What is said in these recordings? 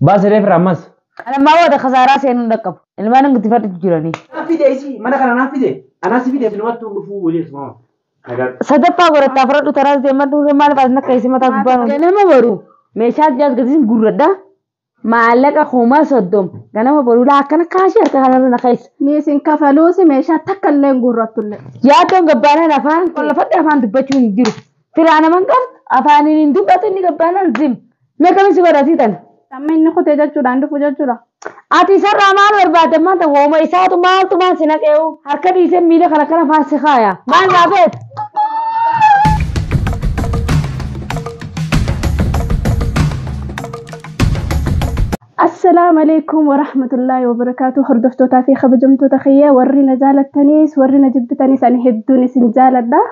باس ريف رامس أنا ما هو ده خسارة سين نركب المانا قلت فاتت جراني نافيدي إيشي ما نكنا نافيدي أنا سيفيدي في الوقت ونفو وليس ما صدق قرأ تفرد تراز ديما دور ما لباسنا كيسي ما تقبل كنا ما برو مشات جات قديم قرده معلقة خوما صدم كنا ما برو لا كنا كاشير كنا نخيس نيسين كفلوسي مشات تكلم قرطله يا تون قبانا نفان ولا فتح أفان تبتشون يجرو ترى أنا من قبل أفاني ندوب أتني قبانا زم ما كمان سكراتي تان تمام إني خد إجا شورا عنده فوجا شورا ati sarra maal barbaade maanta hooma isaatu maaltu maan si naqeewu harka dhiisee miila kana faarsi kaaya maal gaafeet السلام عليكم ورحمة الله وبركاته هردفتوتا في خبجمتو تخيا ورينا جالة تنيس ورينا جبت تنيس أن هدوني سنجالة ده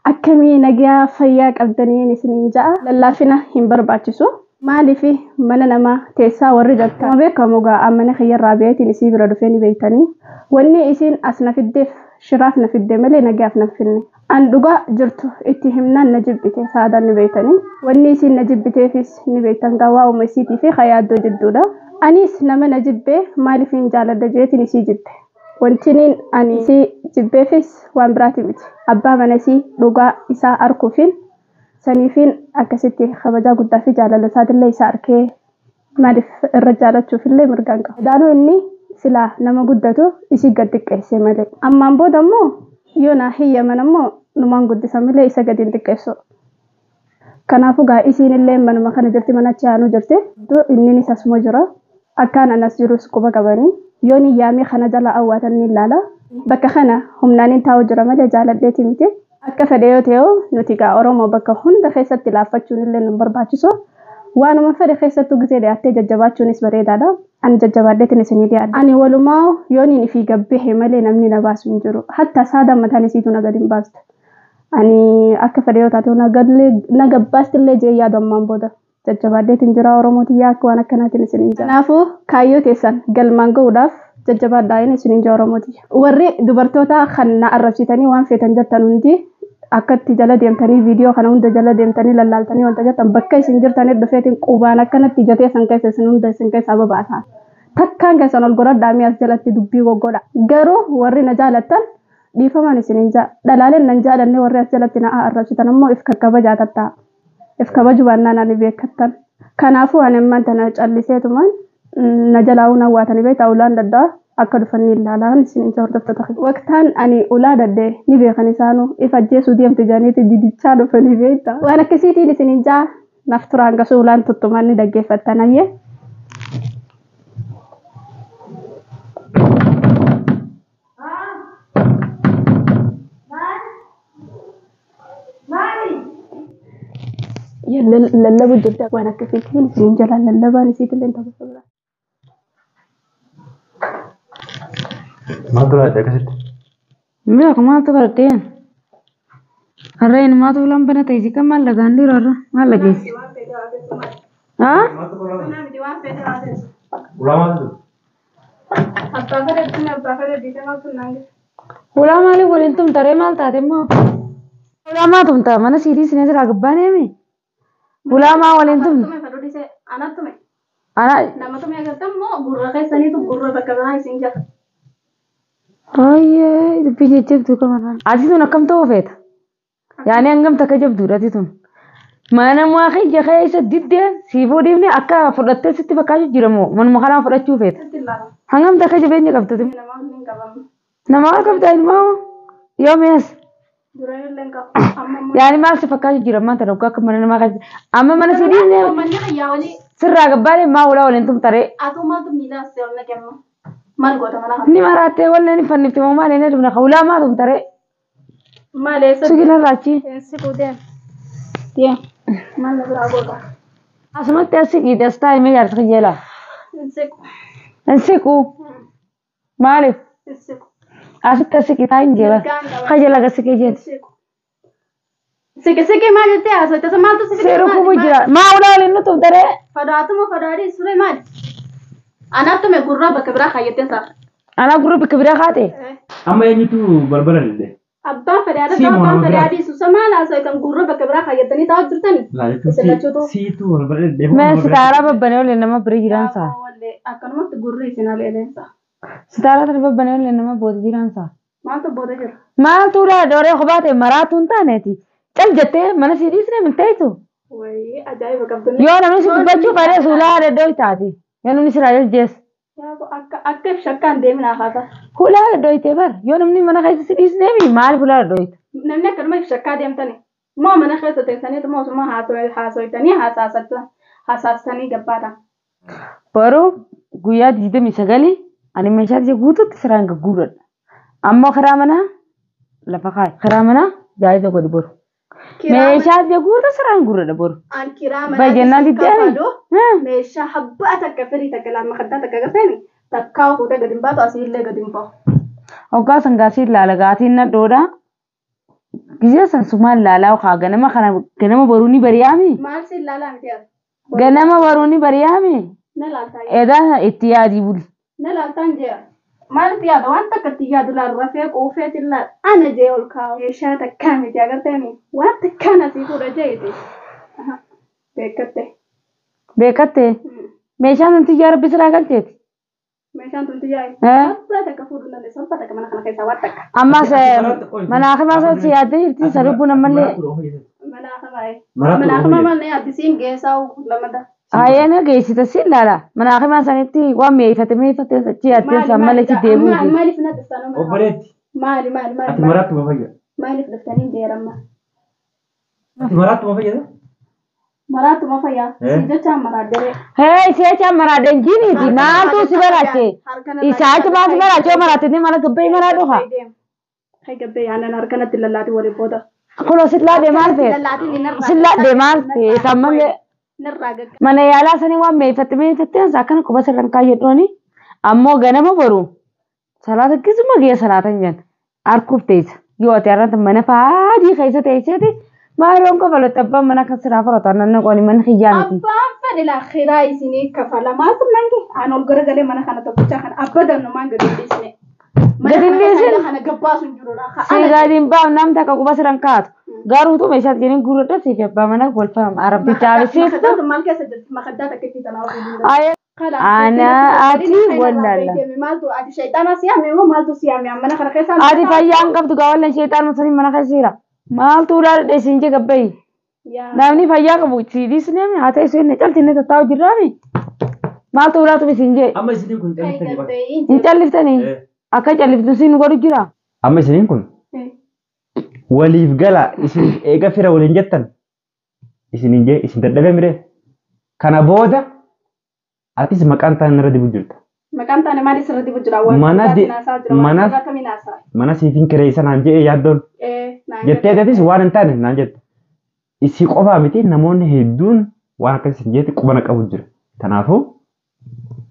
أكمي نجا فياك أبدانيني سنجا للا فينا هم برباتشسو مالي فيه من نما تيسا ورجت ما بيك موجا أمانة خير رابعتي نسيب ردفيني بيتاني واني إسين أصنع في الدف شرافنا في الدملي نجافنا فيني أن دقا جرتو اتهمنا نجيب بتي سادا نبيتاني واني إسين نجيب بتي فيس نبيتان قوا ومسيتي في خيادو جدودا أنيس نما نجيب بي مالي فين جالة دجيتي نسي جب وانتنين أني سي جب فيس وان براتي بتي أبا منسي دقا إسا أركو فين سنيفين أكستي خبجا قد في جالة لساد اللي ساركي معرف الرجالة تشوف اللي مرقانك دانو إني سلا نما قدتو إسي قدك إحسي مالي أما أمبود أمو يونا هي من أمو نمان قد سامي إسا قدين تكيسو كنافو غا إسين اللي من مخان جرتي منا چانو جرتي دو إني نساس مجرى أكان أناس جروس كوبا قباني يوني يامي خانا جالا أواتني لالا بكا خانا هم نانين تاو جرى مالي جالة ديتي ميتي akka fedheyo ta'u nuti gaa Oromoo bakka hunda keessatti laaffachuun illee nu barbaachisu waanuma fedhe keessattuu gisee dhiyaattee jajjabaachuunis bareedaadha ani jajjabaadheetin isinii dhiyaadha ani walumaa yooniin ifii gabbee malee namni na baasu hin jiru hatta saada mataan isiitu na gadi hin baastu ani akka fedheyo taatee na gabbaastillee jee yaadu ammaan booda jajjabaadheetin jira Oromootii akka waan akkanaatiin isiniin jira kanaafuu kaayyoo teessan galmaan ga'uudhaaf jajjabaadhaan isiniin jira Oromootii warri dubartoota kan na arrabsitanii waan feetan jettan hundi akkatti jala deemtanii viidiyoo kana hunda jala deemtanii lallaaltanii wanta jettan bakka isin jirtanii dhufeetiin qubaan akkanatti jatee san keessa isin hunda isin keessa babaasaa takkaan keessan ol godhadhaa mi'as jalatti dubbii goggodha garuu warri na jaalattan dhiifamaan isiniin jaa dhalaaleen nan jaalanne warri as jalatti na arrabsitan ammoo if kakkabajaa tattaa if kabaju baannaan ani beekattan kanaafuu ani ammaan tana calliseetumaan na jalaa'uun hawwaatanii beektaa ulaan daddaa akka dhufanii ilaalaan isin hordoftoota waqtaan ani ulaa daddee ni beekan isaanu ifa jeesuu deemte jaaniiti didichaa dhufanii beektaa waan akkasiitiin isin jaa naaf turaan gasuu ulaan tuttumaan ni dhaggeeffattan ayyee lallabu jirta waan akkasiitiin isin jalaan lallabaan isiitillee ta'uu ما تروح تكسر ملا كمان تقولين هرين ما تقولون بنا تيجي كم مال لغاندي رارا مال لغيس ها ولا مالي ولين तुम तरे माल ताते माँ ولا ما तुम ता मना सीधी सीने से रागबाने में ولا ما ولين तुम أنا nama tuh yang kata mau gurra kayak sani tuh gurra bakalan sing jak أيه itu pijit jeb tuh kemana? Aji tuh nakam tuh vet. Yani anggam tak jeb dura tuh. Mana mau akhi jaga isa didde sibo dia ni akka furatte sitti bakal jiramu. Man mukhalam furat chu vet. Hangam tak jeb ni kapta tuh. Nama kapta ilmu. Yom yes. Yani mal se bakal jiramu taruh kak mana nama kak. Amma mana sini ni. Serra gabbane ma wala wala entum tare. Aku mau tuh milah selnya kemana? Mal gua teman aku. Ni marate wala ni fanni tu ma ni dum na khawla ma dum tare. Mal esa. Sugila rachi. Ese kuda. Dia. Mal na berapa gua? Asma tasi ki dasta me yar khijela. Ese. Enseku. Malif. Ese. Asma tasi ki tain jela. Khijela ga sike jet. Sike mal jete asa. Tasa mal tuh sike. Seru ku bujra. Ma wala wala nu tum tare. Fadatu mau fadari surai mal. Anak tuh megurra bakabra kayaknya sah. Anak guru bikabira khate. أما يعني تو بربرة لده Abbaan fedhaadha Si abbaan mono fedhaadhi susamaa laasa kan gurra bakka biraa kaayyatanii taa'aa jirtani. Siitu wal barreeffama. Mee sitaaraa babbanee ollee nama bira jiraansaa. Akkanumatti gurri isin aleeleensa. Sitaaraa tana babbanee ollee nama booda jiraansaa. Maaltu booda jira? Maaltu dooree kophaa ta'e maraatu hin taaneeti. Cal jettee mana si dhiisnee min ta'etu. Wayii ajaa'iba qabdanii. Yoo namni si dubbachuu fedhee suulaa adeddoo taati. Yoo namni si raajal jees. Akka shakkaan deeminaa haata. Hulaa adeddoo itee bar. Yoo namni mana keessa si dhiisnee mi maaliif hulaa adeddoo ite? Namni akkanuma shakkaa deemtani. Moo mana keessa teessanii mootummaa haasoitanii haasaaftanii gabbaadha. Baruu guyyaa 29 ani meeshaa ishee guutuutti siraan gagguuradha. Ammoo karaa manaa lafa kaa'i. Karaa manaa jaayisa godhi boru. Meeshaa ishee guutuu siraan guuradha boru. An kiraa manaa Baay'inaan diddeemi. meeshaa habbaa takka firii takka lamma kaddaa takka garteeni takkaa fuutee gadi hin baatu asii illee gadi hin bahu. Hoggaa sangaasii ilaala gaatiin nadhoodha. Gizee san sumaan ilaalaa okaa ganama boruu ni bari'aami. Maal si ilaalaa miti ati? Ganama boruu ni bari'aami. Na laaltaa Edaa itti yaadii buli. na laaltaan jee maalitti yaada waan takka itti yaadu laal rafee quufeet illaa ana jee ol kaa'u meeshaa takkaa miti agarteemi waan takkaan asii fuudha jeeti. Beekatte. Beekattee meeshaan nuti ijaa rabbi siraa galteeti. Meeshaan tun tiyyaa'e. Sabbaa takka fuudhu dandee sabbaa takka mana kana keessaa waan takka. Ammas manaa kamaa sochi yaaddee jirti sarubbuun ammallee. Manaa kama mallee addisiin geessaa lamada. Hayyana geessita si ilaala. Manaa kamaa sanitti waan meeffatee sochi yaaddee san malee si deemuu. Maaliif na dhuftan? Obboleetti. Maali? Ati maraatti ma fayyada? Maaliif dhuftanii jeeramma? Ati maraatti ma fayyada? Maraatu ma fayyaa? Si jechaan maraaddaree. Hee ishee chaan maraadeen jiniiti maaltu si baraache? Isaa achi baasi baraache maraattee mana gabbee maraa dhufa. Hay gabbee aannan harkanatti lallaatu waliin booda. Kuno sillaa deemaal fe'e. Sillaa deemaal fe'e sammallee. Mana yaalaa sanii waan meeffattee akkana quba sirran kaayyadhooni. Ammoo ganama boru salaata kisuma gee salaatan jan harkuuf teessa. Yoo ati har'aatti mana faadii keessa teesseeti. Maariyoon kafalatti abbaan mana kan siraa fudhatan nanna qooni mana xiyyaa miti. Abbaan fedhe lakhiraa isinii kafala maaltu nange aan ol garagalee mana kana tokkochaa kana abbadan numaan gadi dhiisne. Mana kana gabbaasun jirudha. Sigaadiin baaf nam takka quba siran kaatu. Garuutu meeshaa jedhanii gurgurta siif abbaa mana golfama arabbicha abisiif. Maal keessa jirti makaddaa takka itti tanaa Ana ati wallalla. Maaltu ati shayxaana siyaame moo maaltu siyaame mana kana keessa. Ati fayyaan qabdu gaawallan shayxaan masanii mana keessa jira. Maaltu ulaaladha isin jee gabbayi. Namni fayyaa qabu siidisneemi haa ta'e isin caltinne tattaa'u jirraami. Maaltu ulaatu isin jee. Amma isiniin kun calliftanii bara. Hin calliftanii. Akka calliftu isin godhu jira. Amma isiniin kun waliif gala isin eega fira waliin jettan isiniin jee isin dadhabee miree. Kana booda atis maqaan taane irra dibu jirta. Maqaan taane maaliif irra dibu jira? Mana siifin kireessa naan jee yaaddoon. Jettee gatis waan hin taane naan jette. Isii qofaa miti namoonni hedduun waan akkasii jeetti qubana qabu jira. Kanaafuu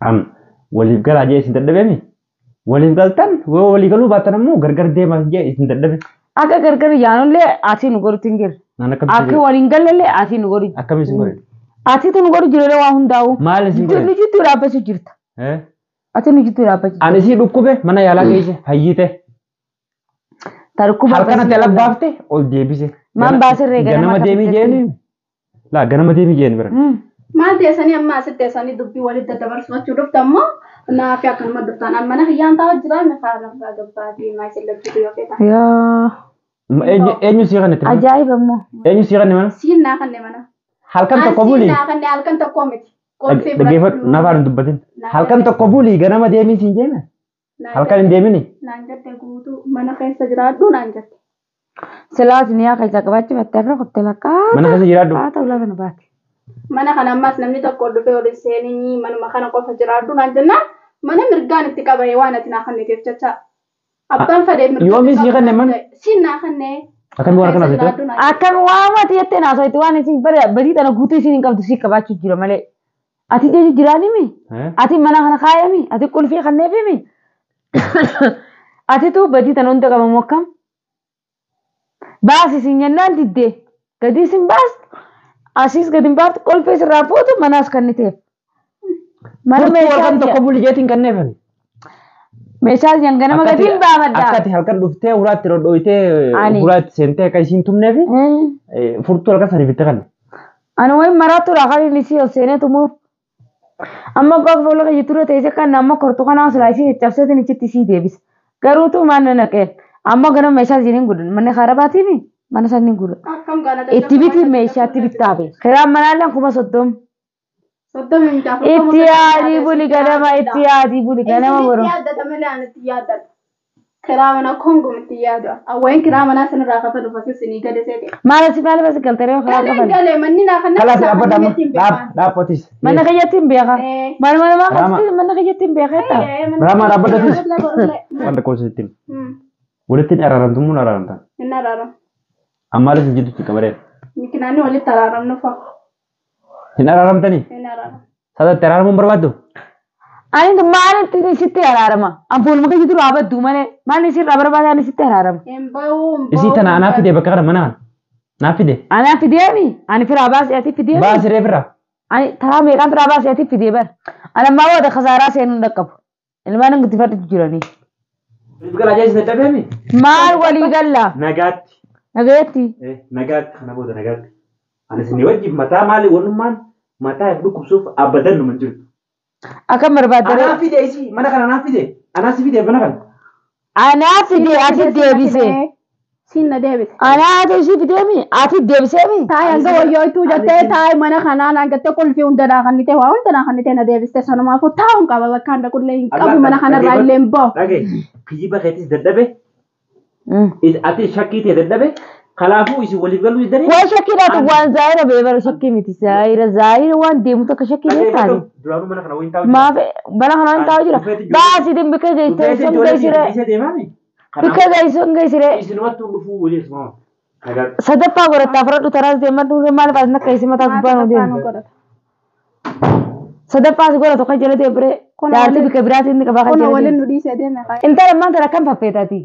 an waliif galaa jee isin dadhabeemi. Waliif galtan walii galuu baattan ammoo gargar deemaa jee isin dadhabe. Akka gargar yaanullee ati nu godhutti hin jirre. Akka waliin gallallee ati nu godhu. Akkamiin godhe? Ati tu nu godhu jirre waa hundaa'u. Maal isin godhe? Nu jittuu dhaabbachuu jirta. Ati nu jittuu dhaabbachuu. Ani isii dhukkube mana yaalaa geesse fayyite. Halkanatti alabbaafte ol deebise. Maan baasirree ganama deemii jeeni. Laa ganama deemii jeeni bira. Maal teessanii amma asitti teessanii dubbii walitti dabarsuu dhufta ammoo naafi akkanuma dhuftaan amma na hiyyaan taa'u jira meeqaa lafa gabbaatii maa isin labsitu yoo feetan. Eenyu sii kan itti mana? Ajaa'iba ammoo. Eenyu sii kan mana? Siin naa kan mana. Halkan tokko bulii. Siin naa kan halkan tokko miti. Dhaggeeffadhu nafaan hin dubbatin. Halkan tokko bulii ganama deemii siin jeena. Halkan hin deemini. Naan jette guutuu mana keessa jiraadhu naan jette. Silaas ni yaa keessa qabaachi battee irra qottee lakkaa. Mana keessa jiraadhu. Haa ta'u lafa na baate. Mana kana ammas namni tokko dhufee ol seenii manuma kana qofa jiraadhu naan jennaan mana mirgaan itti qabee waan ati naa kanneetiif jecha. Abbaan fedhee mirgaan. Yoomi sii kanneen mana? Siin naa kannee. Akkami waan kana fite? Akkami waamati jettee naa so'itti waan isin badii tana guutuu isin hin qabdu sii qabaachuu jira malee. Ati jechu jiraanimi? Ati mana kana kaayami? Ati qulfii kanneefimi? Ati tu badii tana hunda qabamu akkam? Baasi isin jennaan diddee gadi isin baastu asiis gadi hin baaftu qolfee sirraa fuutu manaas kan ni ta'eef. Mana meeshaa kan tokko bulii jeetiin kanneefan. Meeshaa jangana magatiin baafadha. Akkati halkan dhuftee uraatti rodhoytee uraatti seentee akka isiin tumneef furtuu halkan sanii bitte kan. Ani wayi maraattu raaqaa inni si seenee tumuuf. Amma bakka fuula kan jiru teessee kan nama kortu kanaa silaayisii cabseetiin ichitti sii deebisa. Garuu tu maal naqeen amma gana meeshaa jiniin guddan manni karaabaatii fi mana sanni guddan. Itti biti meeshaatti bittaabe. Kiraan manaallee kuma 30. Itti yaadii buli ganama itti yaadii buli ganama boru. Kiraamana Kongo itti yaadu. Awwain kiraamana sanarraa kafa dhufa sinii gade seete. Maal bas galtaree karaa qaban. Galee manni naa kan kalaas abadama dhaapotis. Mana kayyattiin beeka. Mana kayyattiin mana kayyattiin beeka. Rama abadatis. Wanta koosittiin. Walitti araaramtu mun araaramta. Inni araaram. Ammaalis hin jirtu qabaree. Mikinaani walitti araaramnu fa'a. Hin araaramtanii? Inni araaram. Sadatti araaramuun barbaaddu? Ani tu maal sitti araarama. Ampool maka jiru abaddu malee maal isirraa barbaadaan sitti araarama. Isii tana anaa fide bakka kana mana kana. Naa fide. Anaa fideemi. Ani firaa baasii ati fideemi. Baasiree firaa. Ani taraa meeqaan firaa baasii ati fidee bara. Ani ammaa wada kasaaraa seenuu dhaqqabu. Ilmaan hin guddifattu jiranii. Gara ajaa'ibsi dadhabeemi. Maal walii galla. Nagaatti. Nagaatti. Nagaatti kana booda nagaatti. Ani isin wajjin mataa maali wanummaan mataa dhukkubsuuf abadan nu hin jirtu. Akan barbaadare. Anaa fide isi mana kana anaa fide. Anaa si fide mana kana. Anaa fide ati deebise. Sinna deebise. Anaa ati si fideemi ati deebiseemi. Taa'ee hanga wayyootuu jettee taa'ee mana kanaa naan jettee qulfii hundanaa kan nitee waa hundanaa kan nitee na deebiste sanumaafuu taa'uun qaba bakka handa qullee hin qabu mana kanarraa illee hin bahu. Dhagee kijiba keetis dadhabe. Ati shakkii ta'e dadhabe. Kalaafuu isin waliif galuu iddanii. Waan shakkiidhaatu waan zaayira beebara shakkii miti zaayira waan deemutu akka shakkii beektaani. Duraanuu mana kana waliin taa'u. Maaf mana kana waliin taa'u jira. Baasii dimbika jettee sun geessire. Bika geessuun geessire. Isinumatti dhufuu waliif moo. Sadaffaa godhataa fudhadhu taraas deemaa duuree maal baasii akka isin mataa gubbaan deemu. Sadaffaa si godhatu kan jala deebree. Jaartii bika biraatiin inni qabaa kan jala deemu. Kun waliin nu dhiisee deeme. Intala maanta akkam faffeetaati.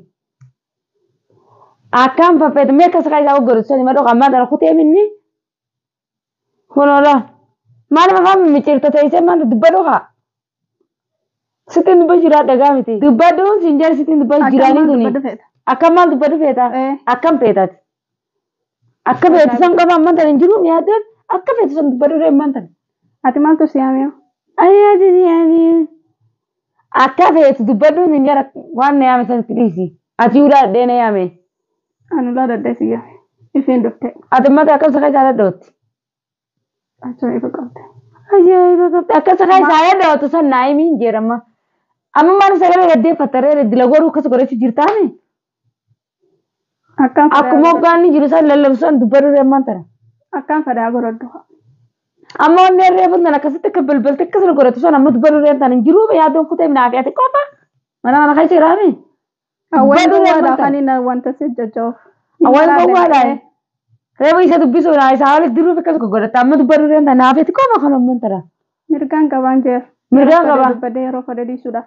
Akkam faffeeta mee akka sakaa isaa godhatu sani madoo kan maanta kutee minni. Kunola maal mafaan micciirta ta'isee maanta dubbadhu haa. Sittiin dubba jiraa dhagaa miti. Dubbadhuun siin jala sittiin dubba jiraanii tuni. Akkam maal dubbadhu feeta. Akkam feetaati. Akka feetu san qaba ammaan hin jiru yaaddan akka feetu san dubbadhu ree ammaan tan. Ati maaltu siyaamee? Ati siyaamee. Akka feetu dubbadhuun siin jala waan na yaame san dhiisi. Ati udaa dhee na yaame. Anu laa dadhee si yaame. Ifeen dhuftee. Ati mata akka sakaa isaa dadhootti. Ajaa'iba qabde. Ajaa'iba qabde. Akka sakaa isaa dadhootu san naa himi hin jeeramma. Amma maal sagalee gaddeeffattaree dila godhuu akkas godhachuu jirtaame. Akkuma hoggaanni jiru san lallabsuun dubbadhu reemmaan tana. Akkaan fadaa godhadhu. Amma wanni reefuun tan akkasitti akka balbalti akkasuma godhatu sun amma dubbadhu reem tan hin jiru yaaddoon kutee minaa fi ati qofa. Mana kana kan jiraame. Awwaan gowwaadhaa kan inni wanta si jajjaa'uuf. Awwaan gowwaadhaa. Reefu isa dubbisuu isaa walitti diruuf akkasuma godhata amma dubbadhu reem tan naaf ati qofa kan ammoo tana. Mirgaan qabaan jeer. Mirgaan qabaa. Dubbadee yeroo fada dhiisuudhaaf.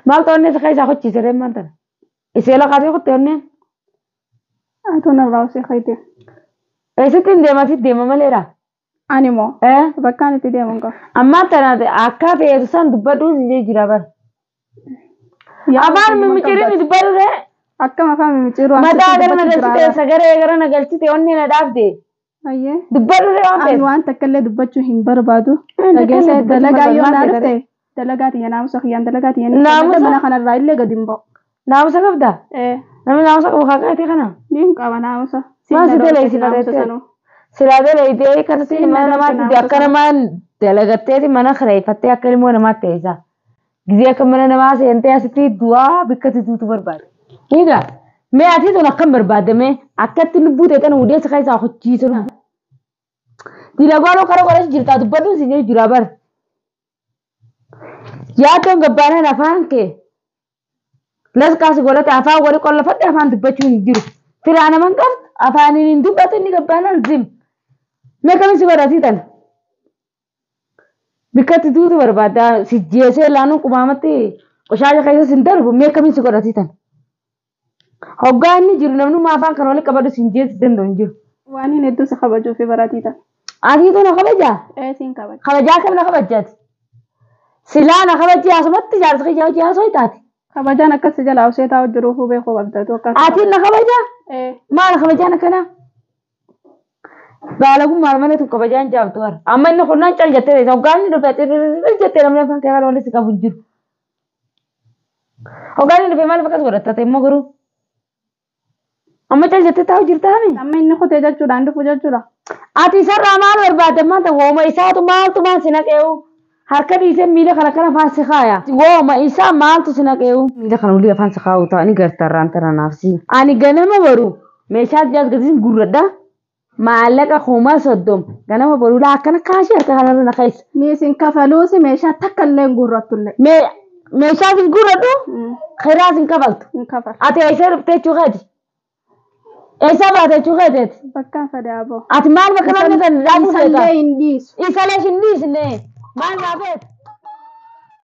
Maal ta'u inni sakaa isaa hochiise reemmaan tana. Isee laqaatee kuttee onneen. Atu narraa osoo kaayite. Eessatti hin deema asitti deema maleera. Ani moo. Bakkaan itti deemu hin qabu. Amma tanaate akka feetu san dubbadhuun si jira bara. Afaan mimiciriin dubbadhu ree. Akkam afaan mimiciruu. Mataa gara nagalchite sagaree gara nagalchite onni na dhaabde. Ayyee. Dubbadhu ree waan feetu. Ani waan takka illee dubbachuu hin barbaadu. Dhageessee dalagaa yoo naa dhufte dalagaa tiyya naamusa kiyyaan dalagaa tiyya. Naamusa mana kanarraa illee gadi hin ba'u. Naamusa qabda? Namni naamusa qabu kaakaati kana? Ni qaba naamusa. Maasi dalagaa silaatee. Silaatee leeyitee kanatti mana namaatti akka namaan dalagattee mana kireeffattee akka ilmoo namaatti teessa. Gizee akka mana namaa seentee asitti du'aa bikka tituutu barbaada. Egaa mee ati tun akkam barbaadame akkatti lubbuu ta'an udeessa kan isaa hojiisu. Dilagaaloo karaa godhas jirtaa dubbadhuun si jira bara. Yaaddoon gabbaanaan afaan kee. Laskaas godhate afaan wali qollafadhe afaan dubbachuu hin jiru. Firaa naman qabdu afaaniin hin dubbatu inni gabbaanaan zim. Mee kamitti godhati tan? Bikkatti duutu barbaada si jeesee laanuun qumaamatti qoshaaja keessa sin darbu mee kamitti godhati tan? Hoggaa inni jiru namnummaa afaan kan wali qabadu sin jeessi danda'u hin jiru. Waan hin hedduu si kabajuu fi baratii tan. Ati tana kabajaa? Siin kabaja. Kabajaa kam na kabajaati? Silana kabaji asumatti jaarsa jaa soitaati. Kabajaan akkas jala usee taa'u jiru hubee koo qabdatu akkas. Ati na kabaja? Maal kabajaan akkana? Baalagun maal tu kabajaan jaabtu har. Amma inni kunnaan cal jettee hoggaanni dhufee jettee namni afaan kee walitti si qabu jiru. Hoggaanni dhufee maal fakkas godhatta immoo garuu. Amma cal jettee taa'u jirtaani? Amma inni kutee jechuudhaan dhufu jechuudha. Ati isarraa maal barbaadde maanta wooma isaatu maaltu maal si naqeewu? Harka dhiisee miila kana afaan si kaaya. Wooma isaa maaltu si naqeewu? Miila kana ulii afaan si kaa'u ta'anii gartarraan taranaafsi. Ani ganama baru meeshaa jaas gadiin gurradha. Maallaqa kuma 30 ganama baru laa akkana kaashii harka kanarra na keessa. Niisin kafaluusi meeshaa takka illee hin gurrattullee. Meeshaa sin gurradhu kiraa sin kafaltu. Hin kafal. Ati eessa dhuftee chuqeeti? Eessa baatee chuqeeteeti? Bakkaan fadaaboo. Ati maal bakka namni kan dhaabuu feeta? Isallee hin dhiisu. Isallee hin dhiisne. Maal baafeet?